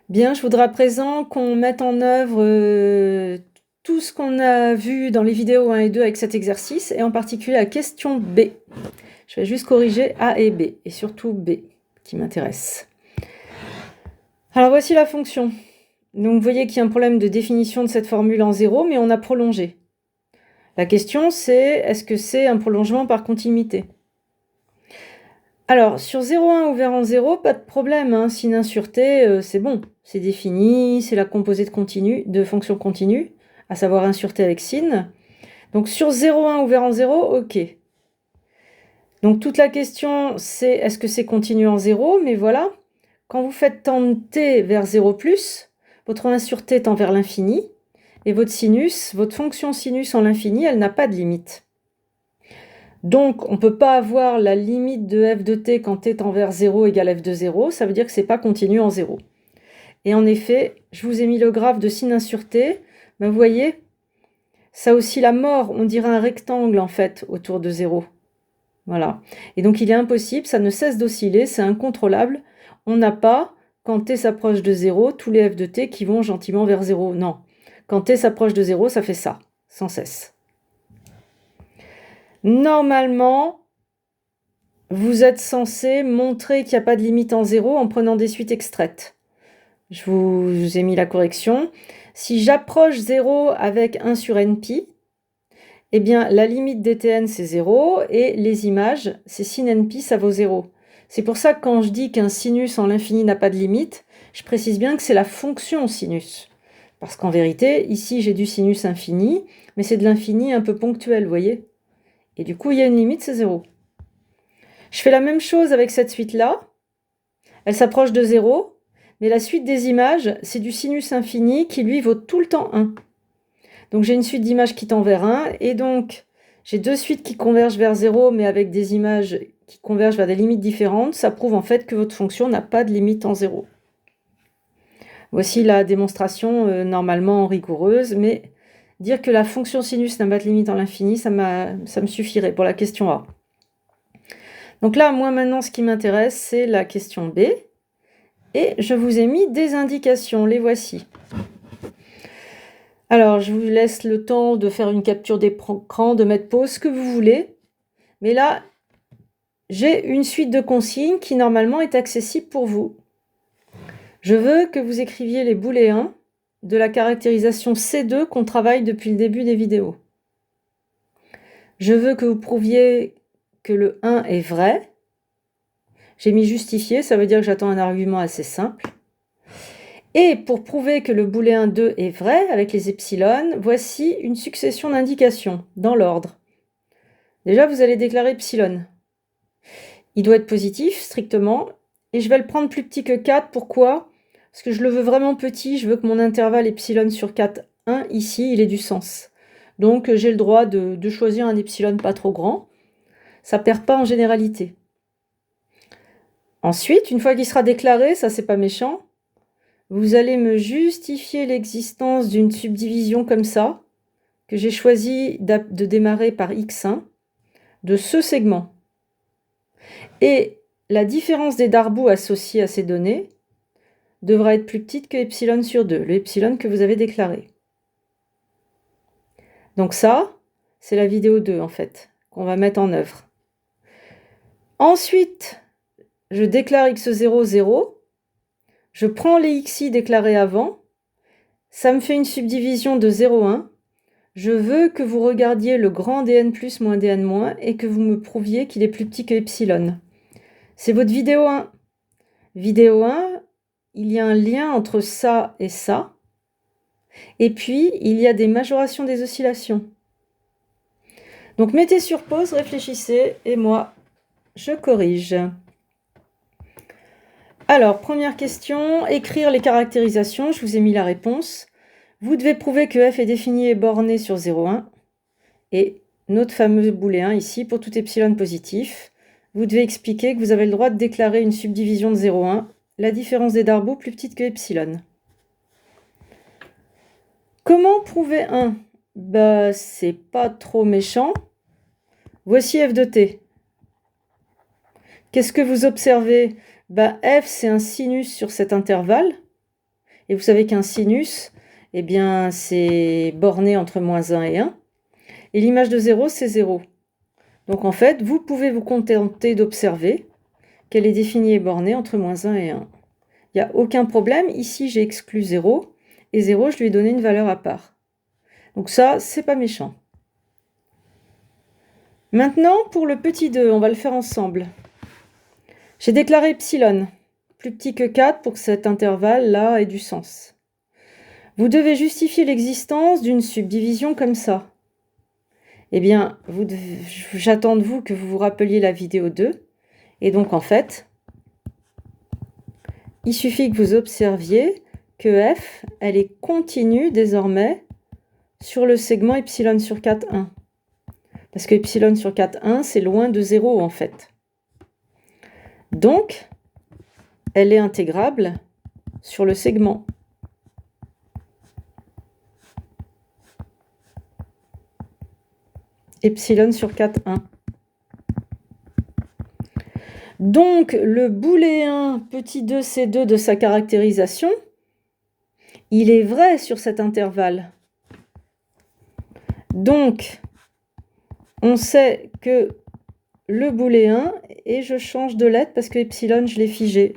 Bien, je voudrais à présent qu'on mette en œuvre tout ce qu'on a vu dans les vidéos 1 et 2 avec cet exercice, et en particulier la question B. Je vais juste corriger A et B, et surtout B, qui m'intéresse. Alors voici la fonction. Donc vous voyez qu'il y a un problème de définition de cette formule en 0, mais on a prolongé. La question c'est, est-ce que c'est un prolongement par continuité? Alors, sur 0,1 ouvert en 0, pas de problème, hein. Sin 1 sur t, c'est bon, c'est défini, c'est la composée de fonction continue, à savoir 1 sur t avec sin. Donc sur 0,1 ouvert en 0, ok. Donc toute la question, c'est est-ce que c'est continu en 0? Mais voilà, quand vous faites tendre t vers 0+, votre 1 sur t tend vers l'infini, et votre sinus, votre fonction sinus en l'infini, elle n'a pas de limite. Donc, on ne peut pas avoir la limite de f de t quand t tend vers 0 égale f de 0, ça veut dire que ce n'est pas continu en 0. Et en effet, je vous ai mis le graphe de sin 1 sur t, ben vous voyez, ça oscille à mort, on dirait un rectangle en fait, autour de 0. Voilà. Et donc il est impossible, ça ne cesse d'osciller, c'est incontrôlable. On n'a pas, quand t s'approche de 0, tous les f de t qui vont gentiment vers 0. Non. Quand t s'approche de 0, ça fait ça, sans cesse. Normalement, vous êtes censé montrer qu'il n'y a pas de limite en 0 en prenant des suites extraites. Je vous ai mis la correction. Si j'approche 0 avec 1 sur nπ, eh bien la limite dtn c'est 0 et les images, c'est sin nπ, ça vaut 0. C'est pour ça que quand je dis qu'un sinus en l'infini n'a pas de limite, je précise bien que c'est la fonction sinus. Parce qu'en vérité, ici j'ai du sinus infini, mais c'est de l'infini un peu ponctuel, vous voyez. Et du coup, il y a une limite, c'est 0. Je fais la même chose avec cette suite-là. Elle s'approche de 0, mais la suite des images, c'est du sinus infini qui, lui, vaut tout le temps 1. Donc j'ai une suite d'images qui tend vers 1, et donc j'ai deux suites qui convergent vers 0, mais avec des images qui convergent vers des limites différentes. Ça prouve en fait que votre fonction n'a pas de limite en 0. Voici la démonstration normalement rigoureuse, mais dire que la fonction sinus n'a pas de limite en l'infini, ça me suffirait pour la question A. Donc là, moi maintenant, ce qui m'intéresse, c'est la question B. Et je vous ai mis des indications, les voici. Alors, je vous laisse le temps de faire une capture d'écran, de mettre pause, ce que vous voulez. Mais là, j'ai une suite de consignes qui normalement est accessible pour vous. Je veux que vous écriviez les booléens de la caractérisation C2 qu'on travaille depuis le début des vidéos. Je veux que vous prouviez que le 1 est vrai. J'ai mis justifié, ça veut dire que j'attends un argument assez simple. Et pour prouver que le booléen 2 est vrai, avec les epsilon, voici une succession d'indications, dans l'ordre. Déjà, vous allez déclarer epsilon. Il doit être positif, strictement, et je vais le prendre plus petit que 4. Pourquoi? Parce que je le veux vraiment petit, je veux que mon intervalle epsilon sur 4, 1, ici, il ait du sens. Donc, j'ai le droit de choisir un epsilon pas trop grand. Ça ne perd pas en généralité. Ensuite, une fois qu'il sera déclaré, ça c'est pas méchant, vous allez me justifier l'existence d'une subdivision comme ça, que j'ai choisi de démarrer par x1, de ce segment. Et la différence des darboux associés à ces données devra être plus petite que epsilon sur 2, le epsilon que vous avez déclaré. Donc ça, c'est la vidéo 2 en fait, qu'on va mettre en œuvre. Ensuite, je déclare x0, 0. Je prends les xi déclarés avant. Ça me fait une subdivision de 0,1. Je veux que vous regardiez le grand dn plus moins dn moins et que vous me prouviez qu'il est plus petit que epsilon. C'est votre vidéo 1. Vidéo 1, il y a un lien entre ça et ça. Et puis, il y a des majorations des oscillations. Donc, mettez sur pause, réfléchissez, et moi, je corrige. Alors, première question, écrire les caractérisations. Je vous ai mis la réponse. Vous devez prouver que f est défini et borné sur 0,1. Et notre fameux booléen ici, pour tout epsilon positif, vous devez expliquer que vous avez le droit de déclarer une subdivision de 0,1, la différence des darboux plus petite que epsilon. Comment prouver 1? Bah, c'est pas trop méchant. Voici f de t. Qu'est-ce que vous observez? Bah, f, c'est un sinus sur cet intervalle. Et vous savez qu'un sinus, eh bien, c'est borné entre moins 1 et 1. Et l'image de 0, c'est 0. Donc en fait, vous pouvez vous contenter d'observer qu'elle est définie et bornée entre moins 1 et 1. Il n'y a aucun problème. Ici, j'ai exclu 0. Et 0, je lui ai donné une valeur à part. Donc ça, c'est pas méchant. Maintenant, pour le petit 2, on va le faire ensemble. J'ai déclaré epsilon, plus petit que 4 pour que cet intervalle-là ait du sens. Vous devez justifier l'existence d'une subdivision comme ça. Eh bien, j'attends de vous que vous vous rappeliez la vidéo 2. Et donc, en fait, il suffit que vous observiez que f, elle est continue désormais sur le segment epsilon sur 4, 1. Parce que epsilon sur 4, 1, c'est loin de 0 en fait. Donc, elle est intégrable sur le segment. Epsilon sur 4, 1. Donc, le booléen petit 2c2 de sa caractérisation, il est vrai sur cet intervalle. Donc, on sait que le booléen, et je change de lettre parce que epsilon, je l'ai figé.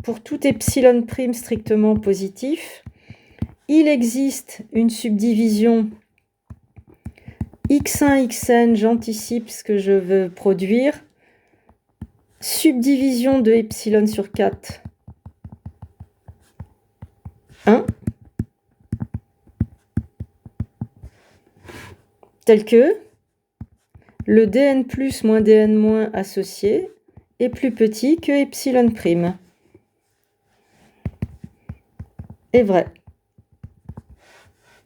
Pour tout epsilon prime strictement positif, il existe une subdivision x1, xn, j'anticipe ce que je veux produire, subdivision de epsilon sur 4, 1, tel que le dn plus moins dn moins associé est plus petit que epsilon prime. Est vrai.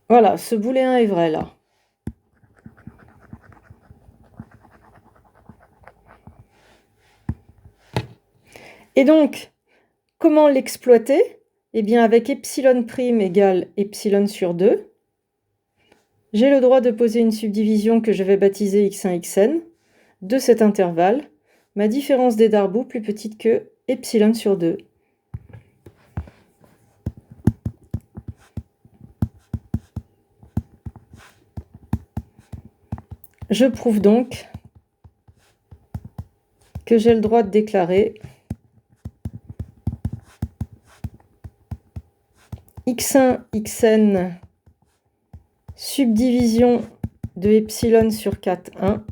Voilà, ce booléen est vrai là. Et donc, comment l'exploiter? Eh bien, avec epsilon prime égale epsilon sur 2, j'ai le droit de poser une subdivision que je vais baptiser x1, xn de cet intervalle, ma différence des Darboux plus petite que epsilon sur 2. Je prouve donc que j'ai le droit de déclarer x1, xn subdivision de epsilon sur 4, 1,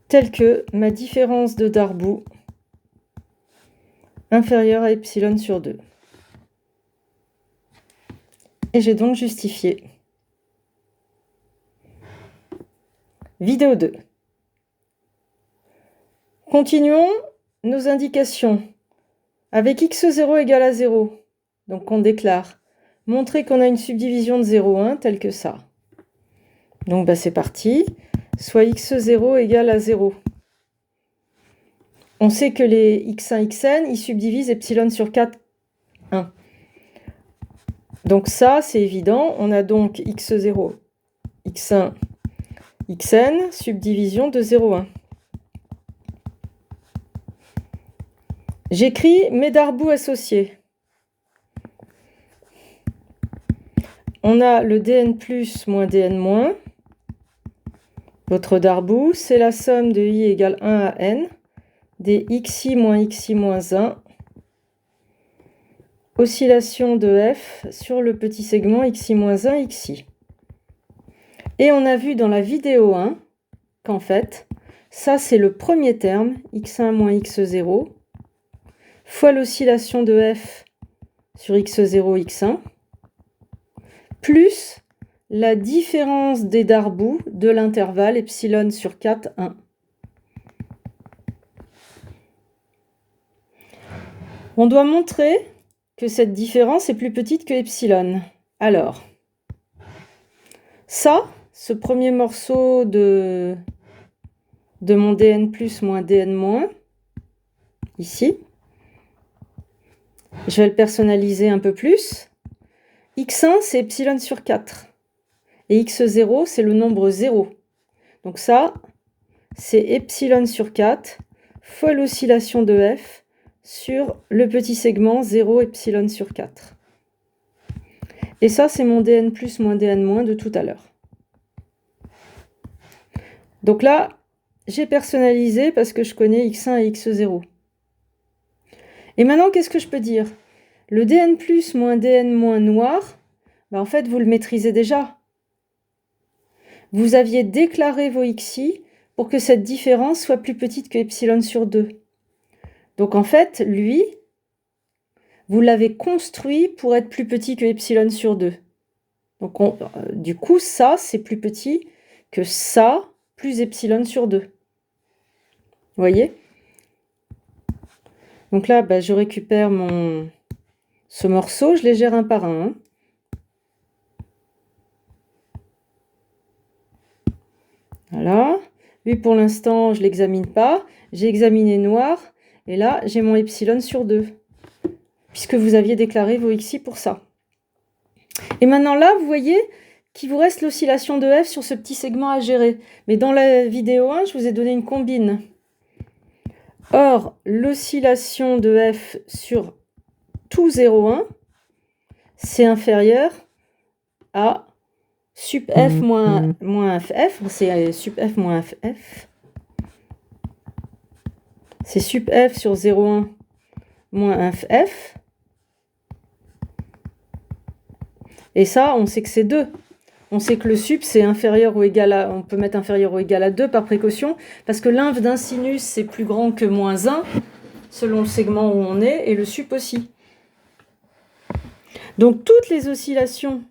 telle que ma différence de Darboux inférieure à epsilon sur 2. Et j'ai donc justifié. Vidéo 2. Continuons nos indications. Avec x0 égale à 0, donc on déclare montrer qu'on a une subdivision de 0,1 telle que ça. Donc c'est parti, soit x0 égale à 0. On sait que les x1, xn, ils subdivisent epsilon sur 4, 1. Donc ça, c'est évident. On a donc x0, x1, xn, subdivision de 0,1. J'écris mes Darboux associés. On a le dn plus moins dn moins. Votre Darboux, c'est la somme de i égale 1 à n, des xi moins 1, oscillation de f sur le petit segment xi moins 1, xi. Et on a vu dans la vidéo 1 qu'en fait, ça c'est le premier terme, x1 moins x0, fois l'oscillation de f sur x0, x1, plus la différence des Darboux de l'intervalle epsilon sur 4, 1. On doit montrer que cette différence est plus petite que epsilon. Alors, ça, ce premier morceau de mon dn plus moins dn moins, ici, je vais le personnaliser un peu plus. x1, c'est epsilon sur 4. Et x0, c'est le nombre 0. Donc ça, c'est epsilon sur 4 fois l'oscillation de f sur le petit segment 0 epsilon sur 4. Et ça, c'est mon dn plus moins dn moins de tout à l'heure. Donc là, j'ai personnalisé parce que je connais x1 et x0. Et maintenant, qu'est-ce que je peux dire? Le dn plus moins dn moins noir, en fait, vous le maîtrisez déjà. Vous aviez déclaré vos xi pour que cette différence soit plus petite que epsilon sur 2. Donc en fait, lui, vous l'avez construit pour être plus petit que epsilon sur 2. Donc du coup, ça, c'est plus petit que ça, plus epsilon sur 2. Vous voyez? Donc là, je récupère ce morceau, je les gère un par un. Voilà. Lui, pour l'instant, je ne l'examine pas. J'ai examiné noir. Et là, j'ai mon epsilon sur 2. Puisque vous aviez déclaré vos xi pour ça. Et maintenant là, vous voyez qu'il vous reste l'oscillation de f sur ce petit segment à gérer. Mais dans la vidéo 1, je vous ai donné une combine. Or, l'oscillation de f sur tout 0,1, c'est inférieur à sup f moins ff. C'est sup f moins ff. C'est sup f sur 0,1 moins ff. Et ça, on sait que c'est 2. On sait que le sup, c'est inférieur ou égal à... On peut mettre inférieur ou égal à 2 par précaution, parce que l'inv d'un sinus, c'est plus grand que moins 1, selon le segment où on est, et le sup aussi. Donc, toutes les oscillations,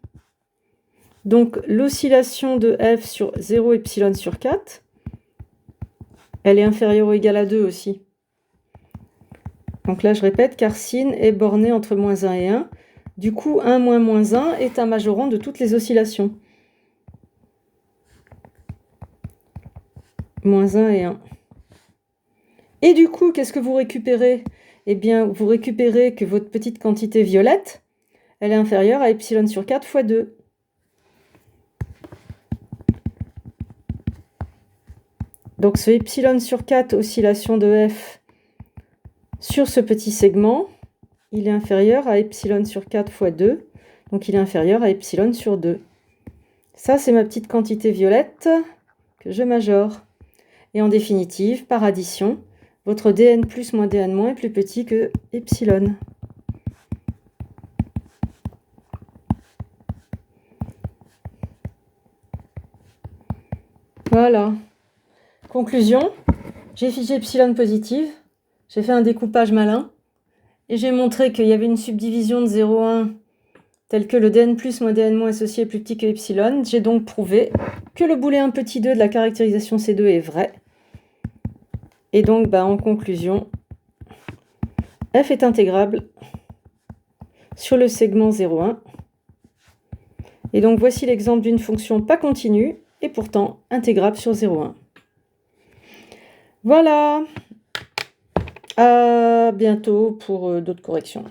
donc l'oscillation de f sur 0 epsilon sur 4, elle est inférieure ou égale à 2 aussi. Donc là, je répète, car sin est borné entre moins 1 et 1. Du coup, 1 moins moins 1 est un majorant de toutes les oscillations. Moins 1 et 1. Et du coup, qu'est-ce que vous récupérez? Eh bien, vous récupérez que votre petite quantité violette, elle est inférieure à epsilon sur 4 fois 2. Donc ce epsilon sur 4, oscillation de f sur ce petit segment, il est inférieur à epsilon sur 4 fois 2. Donc il est inférieur à epsilon sur 2. Ça, c'est ma petite quantité violette que je majore. Et en définitive, par addition, votre dn plus moins dn moins est plus petit que epsilon. Voilà. Conclusion, j'ai figé epsilon positive, j'ai fait un découpage malin, et j'ai montré qu'il y avait une subdivision de 0,1 telle que le dn plus moins dn moins associé est plus petit que epsilon. J'ai donc prouvé que le booléen petit 2 de la caractérisation C2 est vrai. Et donc, en conclusion, f est intégrable sur le segment 0,1. Et donc, voici l'exemple d'une fonction pas continue et pourtant intégrable sur 0,1. Voilà. À bientôt pour d'autres corrections.